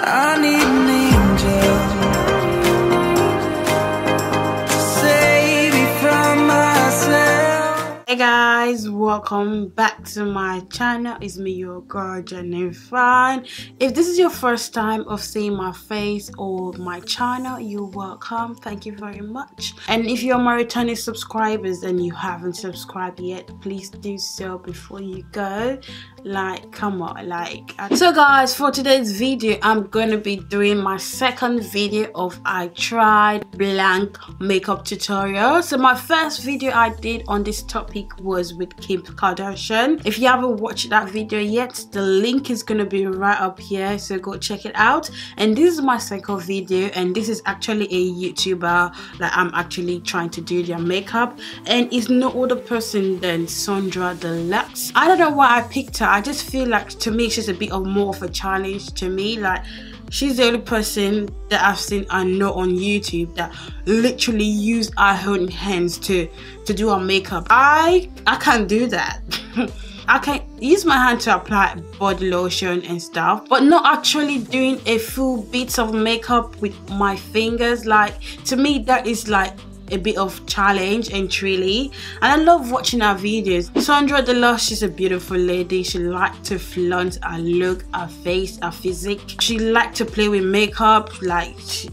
I need an angel to save me from myself. Hey guys, welcome back to my channel. It's me, your girl Jennifer. If this is your first time of seeing my face or my channel, you're welcome. Thank you very much. And if you're my returning subscribers and you haven't subscribed yet, please do so before you go. Like, come on, so guys, for today's video I'm gonna be doing my second video of I tried blank makeup tutorial. So my first video I did on this topic was with Kim Kardashian. If you haven't watched that video yet, the link is gonna be right up here, so go check it out. And this is my second video, and this is actually a YouTuber that I'm actually trying to do their makeup, and it's no other person than Sonjdradeluxe. I don't know why I picked her. I just feel like, to me, she's a bit more of a challenge to me. Like, she's the only person that I've seen and know on YouTube that literally use her own hands to do her makeup. I can't do that. I can use my hand to apply body lotion and stuff, but not actually doing a full bit of makeup with my fingers. Like, to me, that is like a bit of challenge and thrilling, and I love watching her videos. Sonjdradeluxe, she's a beautiful lady. She likes to flaunt her look, her face, her physique. She likes to play with makeup. Like, she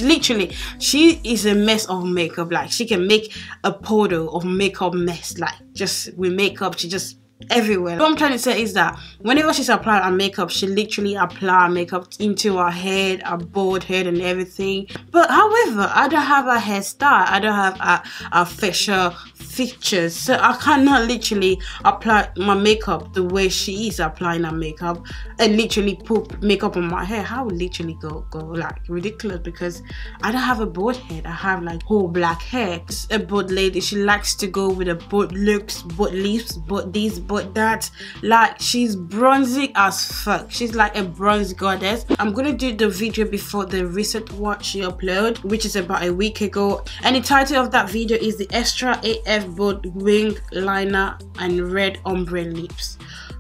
literally, she is a mess of makeup. Like, she can make a puddle of makeup mess, like, just with makeup. She just everywhere. What I'm trying to say is that whenever she's applying her makeup, she literally apply makeup into her head, her bald head and everything. But however, I don't have a hairstyle, I don't have a facial features, so I cannot literally apply my makeup the way she is applying her makeup and literally put makeup on my hair. I would literally go like ridiculous, because I don't have a bald head. I have like whole black hair. A bald lady, she likes to go with a bald looks, bald lips, bald this, bald that. Like, she's bronzy as fuck. She's like a bronze goddess. I'm gonna do the video before the recent one she uploaded, which is about a week ago, and the title of that video is the Extra AF Bold Wing Liner and Red Ombre Lips.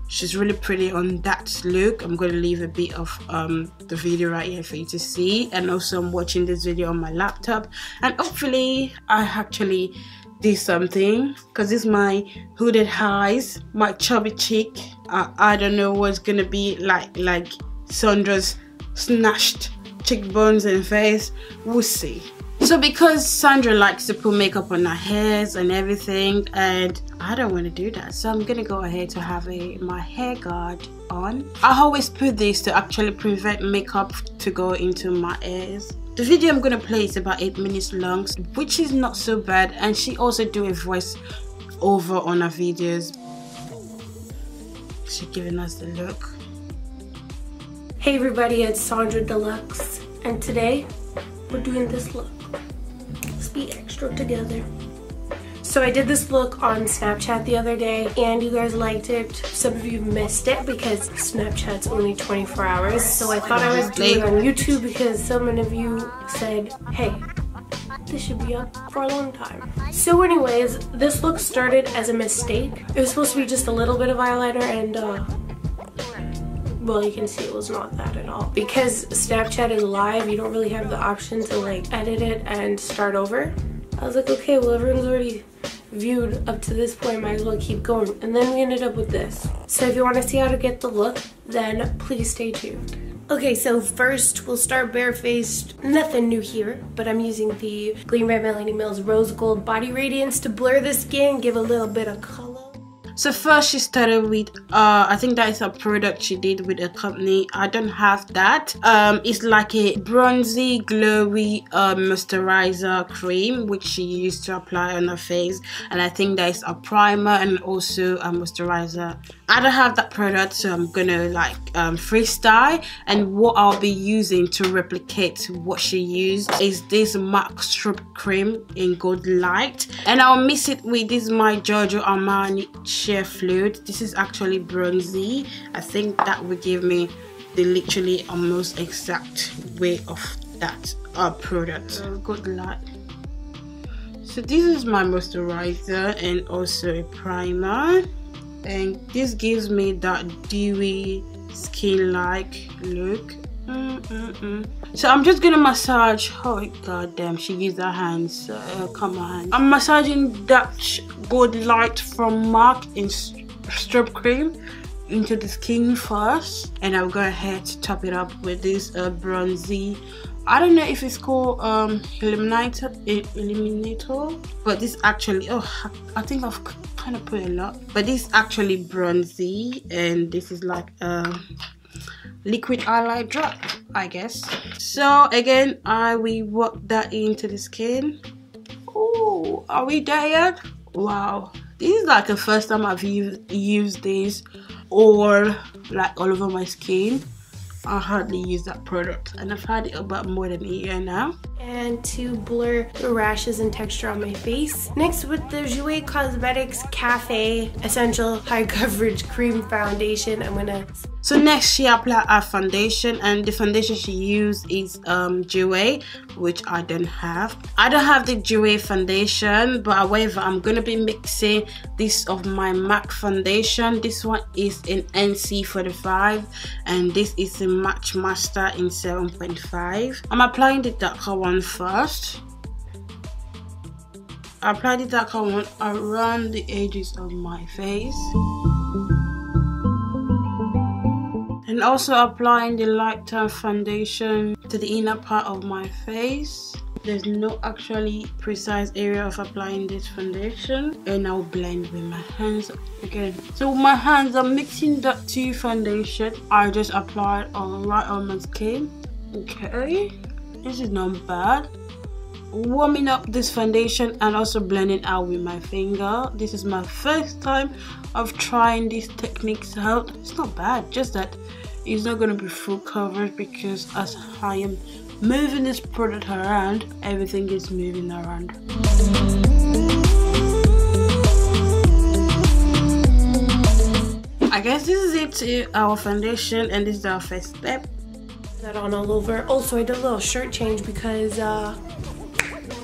She's really pretty on that look. I'm going to leave a bit of the video right here for you to see, and also I'm watching this video on my laptop, and hopefully I actually did something, because this is my hooded eyes, my chubby cheek. I don't know what's gonna be like Sandra's snatched cheekbones and face. We'll see. So because Sandra likes to put makeup on her hairs and everything, and I don't want to do that, so I'm gonna go ahead to have my hair guard on. I always put this to actually prevent makeup to go into my ears. The video I'm gonna play is about 8 minutes long, which is not so bad, and she also do a voice over on her videos. She's giving us the look. Hey everybody, it's Sonjdradeluxe, and today we're doing this look. Let's be extra together. So I did this look on Snapchat the other day, and you guys liked it. Some of you missed it because Snapchat's only 24 hours. So I thought I would do it on YouTube, because some of you said, hey, this should be up for a long time. So anyways, this look started as a mistake. It was supposed to be just a little bit of eyeliner, and well, you can see it was not that at all. Because Snapchat is live, you don't really have the option to like edit it and start over. I was like, okay, well, everyone's already viewed up to this point, might as well keep going. And then we ended up with this. So if you want to see how to get the look, then please stay tuned. Okay, so first we'll start barefaced. Nothing new here, but I'm using the Gleam by Melanie Mills Rose Gold Body Radiance to blur the skin, give a little bit of color. So first she started with I think that is a product she did with a company. I don't have that. It's like a bronzy glowy moisturizer cream, which she used to apply on her face, and I think that is a primer and also a moisturizer. I don't have that product, so I'm gonna like freestyle, and what I'll be using to replicate what she used is this MAC strobe cream in goldlite, and I'll mix it with this my Giorgio Armani sheer fluid. This is actually bronzy. I think that will give me the literally almost exact way of that product. Goldlite. So this is my moisturizer and also a primer, and this gives me that dewy skin like look. So I'm just gonna massage. Oh god damn, she used her hands. Come on. I'm massaging Dutch Goldlite from MAC in strobe cream into the skin first, and I'll go ahead to top it up with this bronzy. I don't know if it's called Eliminator, but this actually, oh, I think I've kind of put a lot, but this actually bronzy, and this is like liquid highlight drop, I guess. So again, we work that into the skin. Oh, are we there yet? Wow, this is like the first time I've used this all over my skin. I hardly use that product, and I've had it about more than a year now. And to blur the rashes and texture on my face. Next, with the Jouer Cosmetics Cafe Essential High Coverage Cream Foundation, I'm gonna... So next, she applied her foundation, and the foundation she used is Jouer, which I don't have. I don't have the Jouer foundation, but however, I'm gonna be mixing this of my MAC foundation. This one is in NC45, and this is a Matchmaster in 7.5. I'm applying the darker one first. I apply the darker one around the edges of my face, and also applying the lighter foundation to the inner part of my face. There's no actually precise area of applying this foundation, and I'll blend with my hands again. So with my hands, I'm mixing that two foundation I just applied right on my skin. Okay, this is not bad. Warming up this foundation and also blending out with my finger. This is my first time of trying these techniques out. It's not bad, just that it's not going to be full coverage, because as I am moving this product around, everything is moving around. I guess this is it to our foundation, and this is our first step. That on all over. Also, I did a little shirt change because I'm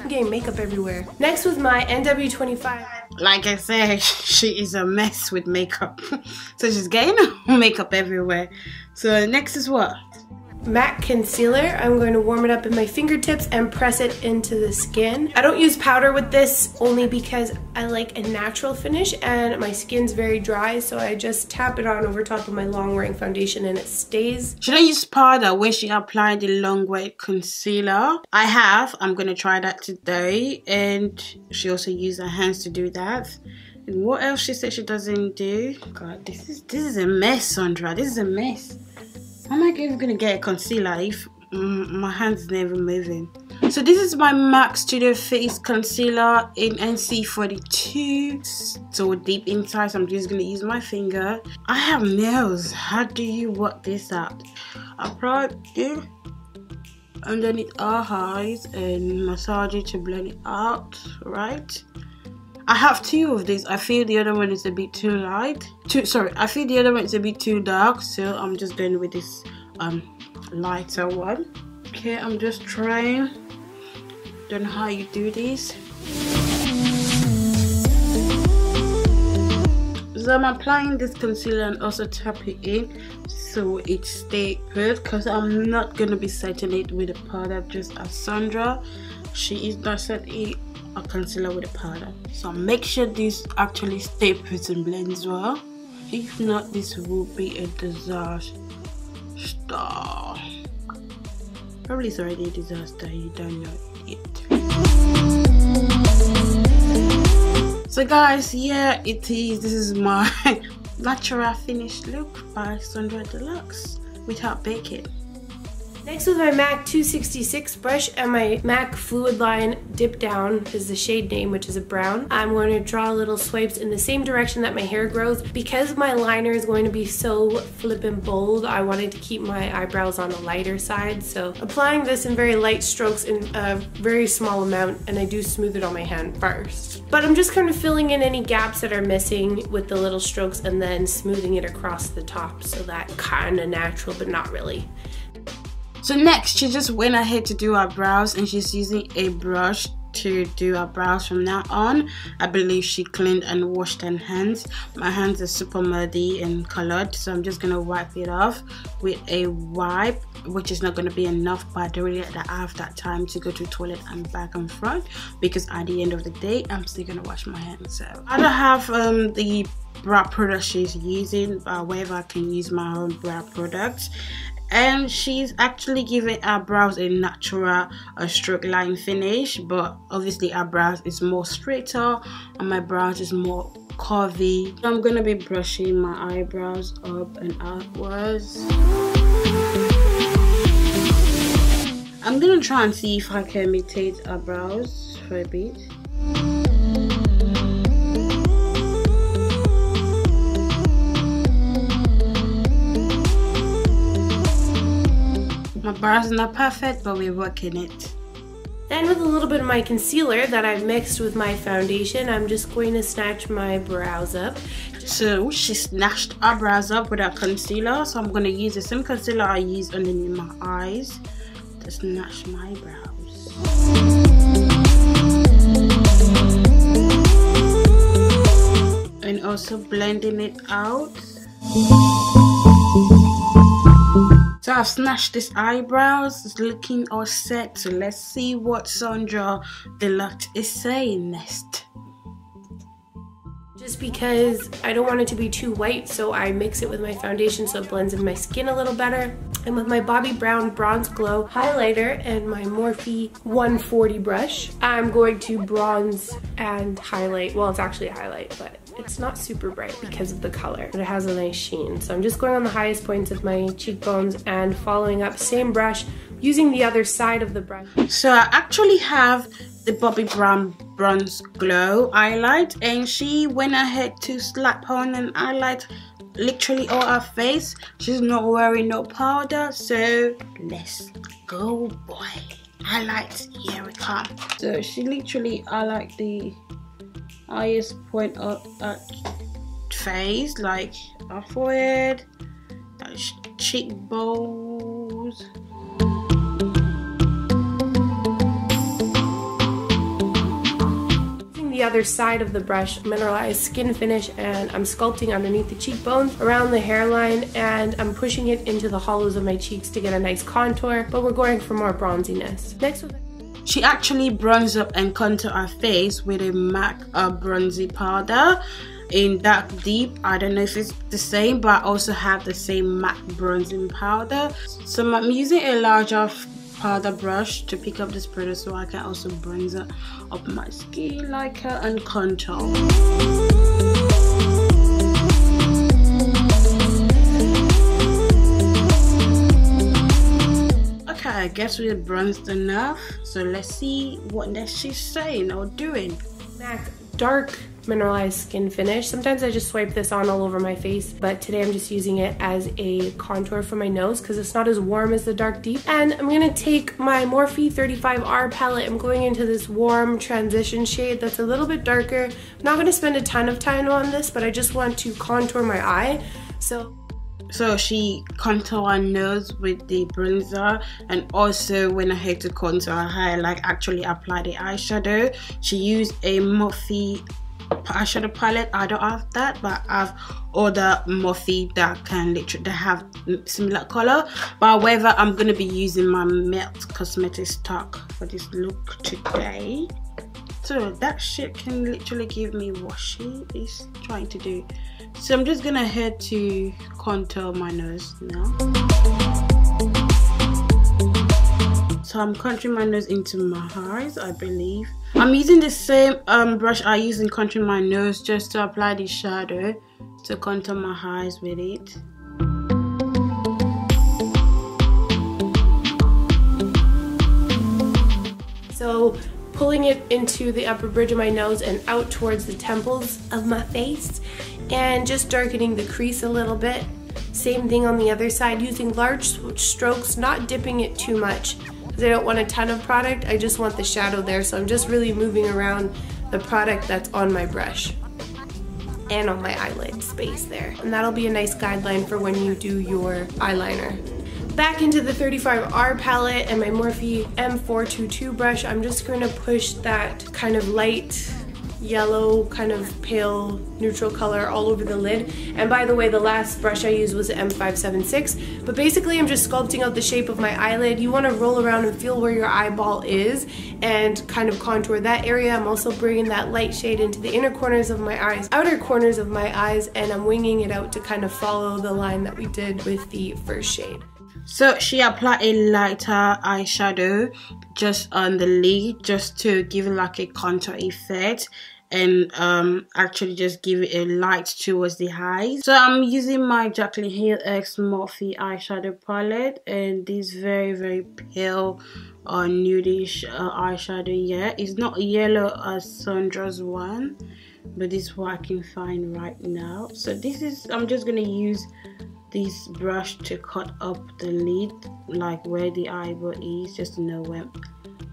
getting makeup everywhere. Next was my NW25. Like I said, she is a mess with makeup. So she's getting makeup everywhere. So next is what? MAC concealer. I'm going to warm it up in my fingertips and press it into the skin. I don't use powder with this only because I like a natural finish and my skin's very dry, so I just tap it on over top of my long wearing foundation and it stays. Should I use powder when she applied the long wear concealer? I'm going to try that today, and she also used her hands to do that. And what else she said she doesn't do? God, this is a mess, Sondra. This is a mess. How am I even gonna get a concealer if my hand's never moving? So this is my MAC Studio Face Concealer in NC42. So deep inside, so I'm just gonna use my finger. I have nails. How do you work this out? Apply it underneath our eyes and massage it to blend it out, right? I have two of these. I feel the other one is a bit too light. I feel the other one is a bit too dark, so I'm just going with this lighter one. Okay, I'm just trying. Don't know how you do this. So I'm applying this concealer and also tap it in so it stays put, because I'm not gonna be setting it with a powder just as Sondra. She is not setting a concealer with a powder. So make sure this actually stays put and blends well. If not, this will be a disaster. Probably it's already a disaster, you don't know it. So guys, yeah, it is. This is my natural finished look by Sonjdradeluxe without baking. Next was my MAC 266 brush and my MAC Fluid Line Dip Down is the shade name, which is a brown. I'm going to draw little swipes in the same direction that my hair grows. Because my liner is going to be so flippin' bold, I wanted to keep my eyebrows on the lighter side. So applying this in very light strokes in a very small amount, and I do smooth it on my hand first. But I'm just kind of filling in any gaps that are missing with the little strokes and then smoothing it across the top, so that kind of natural but not really. So next, she just went ahead to do her brows, and she's using a brush to do her brows from now on. I believe she cleaned and washed her hands. My hands are super muddy and colored, so I'm just gonna wipe it off with a wipe, which is not gonna be enough, but I don't really have that time to go to the toilet and back and front, because at the end of the day I'm still gonna wash my hands. So I don't have the brow product she's using, but however I can use my own brow products. And she's actually giving her brows a natural stroke line finish, but obviously her brows is more straighter and my brows is more curvy. So I'm gonna be brushing my eyebrows up and outwards. I'm gonna try and see if I can imitate her brows for a bit. My brows are not perfect, but we're working it. Then with a little bit of my concealer that I've mixed with my foundation, I'm just going to snatch my brows up. So she snatched our brows up with our concealer, so I'm going to use the same concealer I use underneath my eyes to snatch my brows. And also blending it out. So I've snatched this eyebrows, it's looking all set. So let's see what Sonjdradeluxe is saying next. Just because I don't want it to be too white, so I mix it with my foundation so it blends in my skin a little better. And with my Bobbi Brown Bronze Glow highlighter and my Morphe 140 brush, I'm going to bronze and highlight. Well, it's actually a highlight, but it's not super bright because of the color, but it has a nice sheen. So I'm just going on the highest points of my cheekbones and following up, same brush, using the other side of the brush. So I actually have the Bobbi Brown Bronze Glow highlight, and she went ahead to slap on and highlight literally all her face. She's not wearing no powder, so let's go, boy. Highlights, here we come. So she literally highlight the highest point of her face, like her forehead, cheekbones. The other side of the brush, mineralized skin finish, and I'm sculpting underneath the cheekbones, around the hairline, and I'm pushing it into the hollows of my cheeks to get a nice contour, but we're going for more bronziness. Next, she actually bronzed up and contoured her face with a MAC bronzy powder in dark deep. I don't know if it's the same, but I also have the same MAC bronzing powder. So I'm using a larger powder brush to pick up this product so I can also bronze up my skin like her and contour. Okay, I guess we're bronzed enough, so let's see what next she's saying or doing. MAC dark mineralized skin finish. Sometimes I just swipe this on all over my face, but today I'm just using it as a contour for my nose because it's not as warm as the dark deep. And I'm gonna take my Morphe 35R palette. I'm going into this warm transition shade that's a little bit darker. I'm not gonna spend a ton of time on this, but I just want to contour my eye. So she contoured her nose with the bronzer, and also went ahead to contour her hair, like actually apply the eyeshadow. She used a Morphe eyeshadow palette. I don't have that, but I have other Morphe that can literally have similar color. But however, I'm gonna be using my Melt Cosmetics stock for this look today. So that shit can literally give me what she is trying to do. So I'm just gonna head to contour my nose now. So I'm contouring my nose into my eyes, I believe. I'm using the same brush I use in contouring my nose just to apply the shadow to contour my eyes with it. So pulling it into the upper bridge of my nose and out towards the temples of my face, and just darkening the crease a little bit. Same thing on the other side, using large strokes, not dipping it too much because I don't want a ton of product. I just want the shadow there, so I'm just really moving around the product that's on my brush and on my eyelid space there. And that'll be a nice guideline for when you do your eyeliner. Back into the 35R palette and my Morphe M422 brush, I'm just going to push that kind of light yellow, kind of pale neutral color all over the lid. And by the way, the last brush I used was the M576. But basically I'm just sculpting out the shape of my eyelid. You want to roll around and feel where your eyeball is and kind of contour that area. I'm also bringing that light shade into the inner corners of my eyes, outer corners of my eyes, and I'm winging it out to kind of follow the line that we did with the first shade. So she applied a lighter eyeshadow just on the lid, just to give it like a contour effect, and actually just give it a light towards the eyes. So I'm using my Jaclyn Hill X Morphe eyeshadow palette, and this very pale or nudish eyeshadow. Yeah, it's not yellow as Sondra's one, but this is what I can find right now. So this is, I'm just gonna use this brush to cut up the lid, like where the eyeball is, just to know where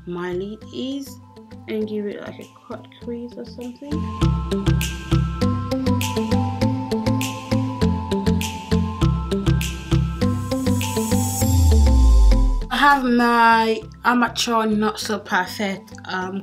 my lid is, and give it like a cut crease or something. I have my amateur not so perfect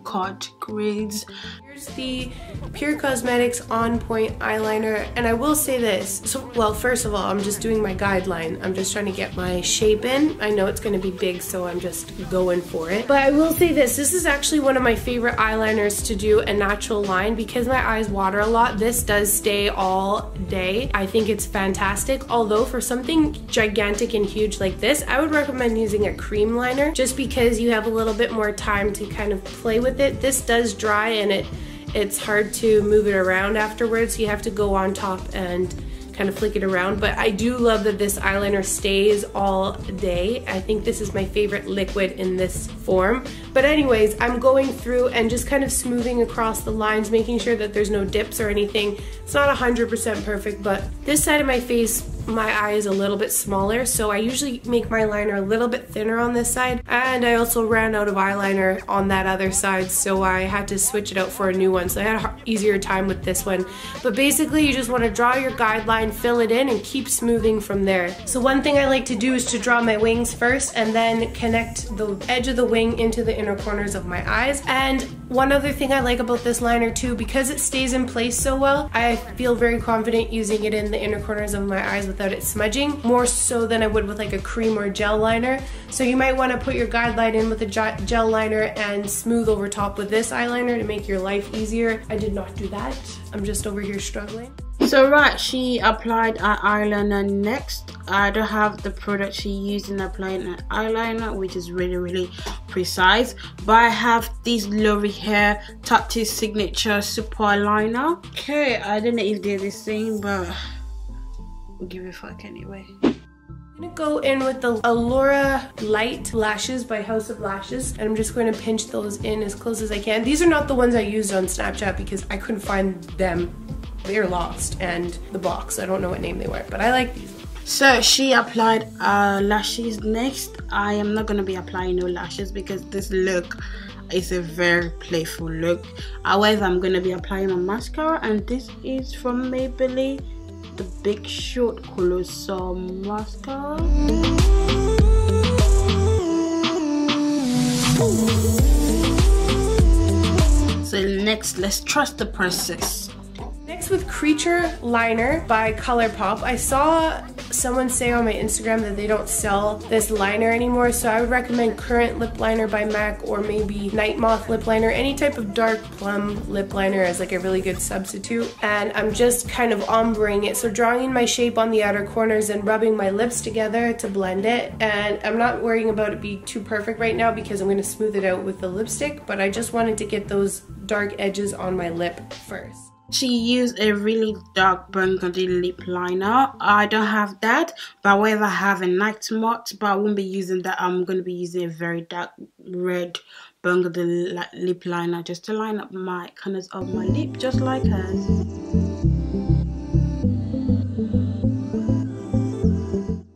cut crease. Here's the Pure Cosmetics On Point eyeliner, and I will say this. So, well, first of all, I'm just doing my guideline. I'm just trying to get my shape in. I know it's going to be big, so I'm just going for it. But I will say this. This is actually one of my favorite eyeliners to do a natural line because my eyes water a lot. This does stay all day. I think it's fantastic. Although for something gigantic and huge like this, I would recommend using a cream liner just because you have a little bit more time to kind of play with it. This does dry and it's hard to move it around afterwards. You have to go on top and kind of flick it around, but I do love that this eyeliner stays all day. I think this is my favorite liquid in this form. But anyways, I'm going through and just kind of smoothing across the lines, making sure that there's no dips or anything. It's not 100% perfect, but this side of my face, my eye is a little bit smaller, so I usually make my liner a little bit thinner on this side, and I also ran out of eyeliner on that other side, so I had to switch it out for a new one, so I had an easier time with this one. But basically you just want to draw your guideline, fill it in, and keep smoothing from there. So one thing I like to do is to draw my wings first and then connect the edge of the wing into the inner corners of my eyes. And one other thing I like about this liner too, because it stays in place so well, I feel very confident using it in the inner corners of my eyes without it smudging, more so than I would with like a cream or gel liner. So you might want to put your guideline in with a gel liner and smooth over top with this eyeliner to make your life easier. I did not do that. I'm just over here struggling. So right, she applied her eyeliner next. I don't have the product she used in applying her eyeliner, which is really precise, but I have this L'Oreal Tati Signature Super Liner. Okay, I don't know if they're the same, but I'll give it a fuck anyway. I'm gonna go in with the Allura Light Lashes by House of Lashes, and I'm just going to pinch those in as close as I can. These are not the ones I used on Snapchat because I couldn't find them. They're lost, and the box, I don't know what name they were, but I like these. So she applied lashes next. I am not gonna be applying no lashes because this look is a very playful look. However, I'm gonna be applying my mascara, and this is from Maybelline, the Big Short Colossal Mascara. So next, let's trust the process. Next with Creature Liner by ColourPop. I saw someone say on my Instagram that they don't sell this liner anymore, so I would recommend Current Lip Liner by MAC, or maybe Night Moth Lip Liner. Any type of dark plum lip liner is like a really good substitute. And I'm just kind of ombreing it, so drawing in my shape on the outer corners and rubbing my lips together to blend it. And I'm not worrying about it being too perfect right now because I'm going to smooth it out with the lipstick, but I just wanted to get those dark edges on my lip first. She used a really dark burgundy lip liner. I don't have that, but however I have a Night Moth, but I won't be using that. I'm going to be using a very dark red burgundy lip liner just to line up my corners of my lip, just like hers.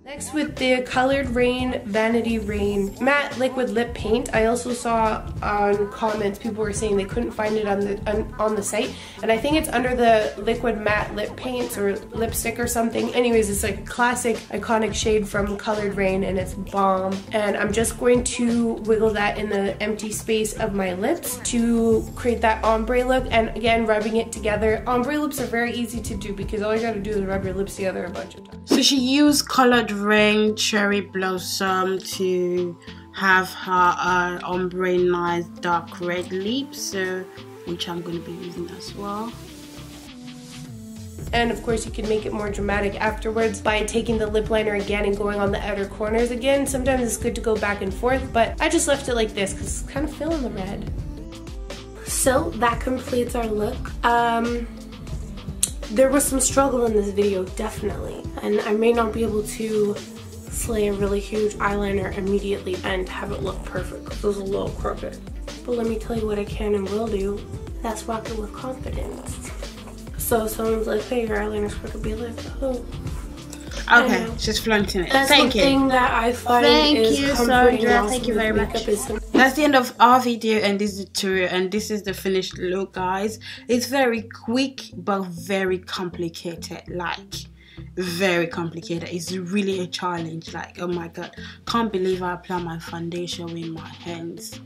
Next lips with the Colored Rain Vanity Rain Matte Liquid Lip Paint. I also saw on comments people were saying they couldn't find it on the site, and I think it's under the Liquid Matte Lip Paints or lipstick or something. Anyways, it's like a classic iconic shade from Colored Rain, and it's bomb. And I'm just going to wiggle that in the empty space of my lips to create that ombre look. And again, rubbing it together. Ombre lips are very easy to do because all you gotta do is rub your lips together a bunch of times. So she used Colored Rain Cherry Blossom to have her ombre nice dark red lips, so which I'm going to be using as well. And of course you can make it more dramatic afterwards by taking the lip liner again and going on the outer corners again. Sometimes it's good to go back and forth, but I just left it like this because it's kind of filling the red. So that completes our look. There was some struggle in this video, definitely, and I may not be able to slay a really huge eyeliner immediately and have it look perfect because it was a little crooked. But let me tell you what I can and will do. That's rock it with confidence. So someone's like, hey, your eyeliner's crooked, be like, oh. Okay, she's flaunting it. That's one thing that I find is comforting. Thank you very much. That's the end of our video and this tutorial, and this is the finished look, guys. It's very quick but very complicated, like very complicated. It's really a challenge. Like, oh my god, can't believe I apply my foundation with my hands.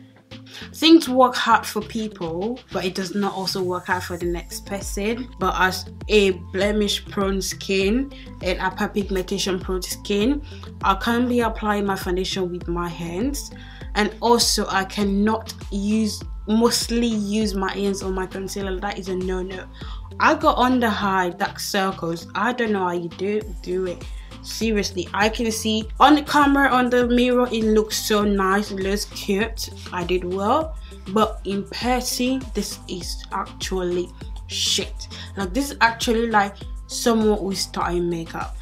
Things work hard for people, but it does not also work hard for the next person. But as a blemish prone skin and hyperpigmentation prone skin, I can be applying my foundation with my hands, and also I cannot mostly use my hands on my concealer. That is a no-no. I got under eye dark circles. I don't know how you do it. Seriously, I can see on the camera, on the mirror, it looks so nice, it looks cute, I did well, but in person this is actually shit. Like, this is actually like someone who's starting makeup.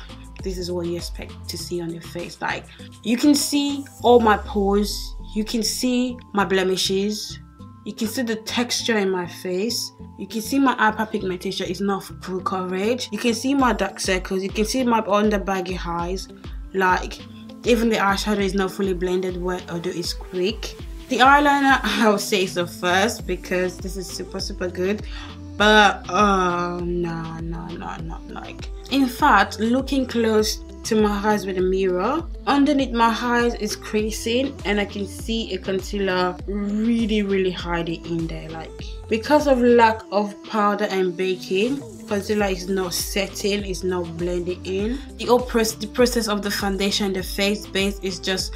This is what you expect to see on your face. Like, you can see all my pores, you can see my blemishes, you can see the texture in my face, you can see my hyperpigmentation is not full coverage, you can see my dark circles, you can see my under baggy eyes. Like, even the eyeshadow is not fully blended well, although it's quick. The eyeliner, I would say, is the first because this is super good, but no, like, in fact, looking close to my eyes with a mirror, underneath my eyes is creasing, and I can see a concealer really hiding in there. Like, because of lack of powder and baking, concealer is not setting, it's not blending in. The process of the foundation, the face base, is just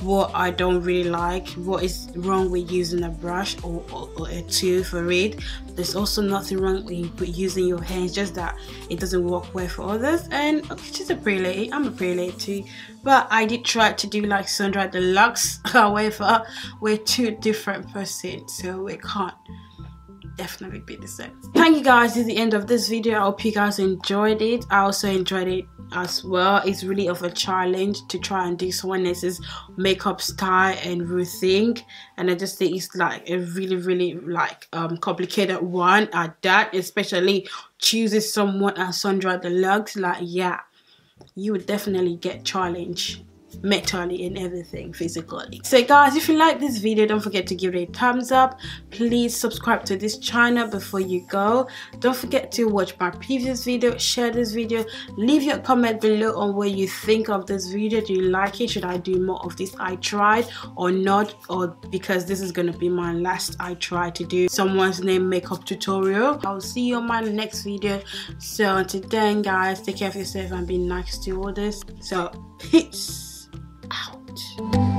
what I don't really like. What is wrong with using a brush or a tool for it? There's also nothing wrong with using your hands, just that it doesn't work well for others. And she's a pretty lady, I'm a pretty lady too, but I did try to do like Sonjdradeluxe. However, we're two different persons, so we can't definitely be the same. Thank you guys, this is the end of this video. I hope you guys enjoyed it. I also enjoyed it as well. It's really of a challenge to try and do someone else's makeup style and routine, and I just think it's like a really like complicated one at that, especially choosing someone as Sonjdradeluxe. Like, yeah, you would definitely get challenged mentally and everything, physically. So guys, if you like this video, don't forget to give it a thumbs up. Please subscribe to this channel before you go. Don't forget to watch my previous video, share this video, leave your comment below on what you think of this video. Do you like it? Should I do more of this I tried or not? Or because this is gonna be my last I try to do someone's name makeup tutorial. I'll see you on my next video. So until then, guys, take care of yourself and be nice to others. So peace out.